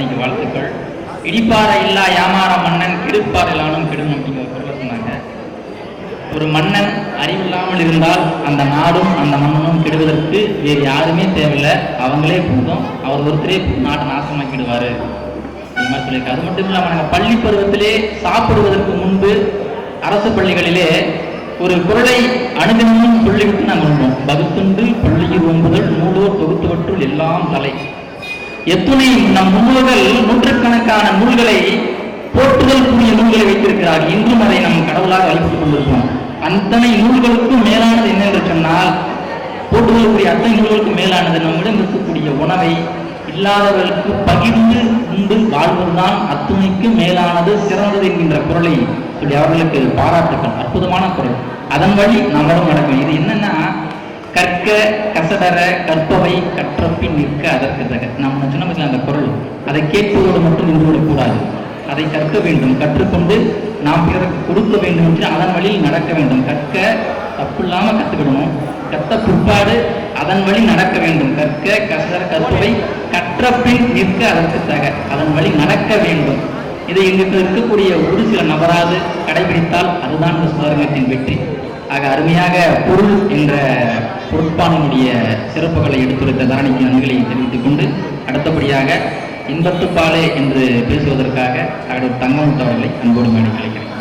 தரணிக்கு வாழ்த்துக்கள். இடிப்பாறை இல்லா யாமார மன்னன் கெடுப்பாறையிலானும் கெடும் அப்படிங்கிற குரலை சொன்னாங்க. ஒரு மன்னன் அறிவில்லாமல் இருந்தால் அந்த நாடும் அந்த மன்னனும் கெடுவதற்கு வேறு யாருமே தேவையில்லை, அவங்களே போதும், அவர் ஒருத்தரே நாட்டை நாசமாக்கிடுவாரு இந்த மாதிரி சொல்லியிருக்காரு. அது மட்டும் இல்லாமல் நாங்கள் பள்ளி பருவத்திலே சாப்பிடுவதற்கு முன்பு அரசு பள்ளிகளிலே ஒரு குரலை அணுதினமும் சொல்லிவிட்டு நாங்கள் உண்போம். பகுத்துண்டு பள்ளியில் ஒன்புதல் நூலோர் தொகுத்துவற்றுள் எல்லாம் தலை. எத்துணை நம் முன்னோர்கள் நூற்றுக்கணக்கான நூல்களை போற்றுதல் கூடிய நூல்களை வைத்திருக்கிறார்கள். இன்றும் அதை நம் கடவுளாக அழைத்துக் கொண்டிருக்கிறோம். அத்தனை நூல்களுக்கும் மேலானது என்னென்று சொன்னால், போற்றுதல் கூடிய அத்தனை நூல்களுக்கும் மேலானது நம்மிடம் இருக்கக்கூடிய உணவை இல்லாதவர்களுக்கு பகிர்ந்து உண்டு வாழ்வதுதான் அத்துணைக்கு மேலானது, சிறந்தது என்கின்ற குரலை சொல்லி அவர்களுக்கு பாராட்டுக்கள். அற்புதமான குரல். அதன் வழி நம்மளும் நடக்கும். இது என்னன்னா, கற்க கசடர கற்பவை கற்றப்பின் நிற்க அதற்கு தக. நம்ம சொன்ன அந்த குரல், அதை கேட்பதோடு மட்டும் நின்று விடக்கூடாது, அதை கற்க வேண்டும், கற்றுக்கொண்டு நாம் பிறருக்கு கொடுக்க வேண்டும் என்று அதன் வழியில் நடக்க வேண்டும். கற்க தப்பு இல்லாமல் கற்றுக்கிடணும், கற்ற பிற்பாடு அதன் வழி நடக்க வேண்டும். கற்க கசடர கற்பவை கற்றப்பின் நிற்க அதற்கு தக, அதன் வழி நடக்க வேண்டும். இதை எங்களுக்கு இருக்கக்கூடிய ஒரு சில நபராது கடைபிடித்தால் அதுதான் இந்த சுதாரங்கத்தின் வெற்றி. ஆக அருமையாக பொருள் என்ற பொருட்பானினுடைய சிறப்புகளை எடுத்துரைத்த தரணிக்கு நன்றிகளை தெரிவித்துக் கொண்டு, அடுத்தபடியாக இன்பத்துப்பாலே என்று பேசுவதற்காக டாக்டர் தங்கமுத்து அவர்களை அன்போடு மேடை அழைக்கிறேன்.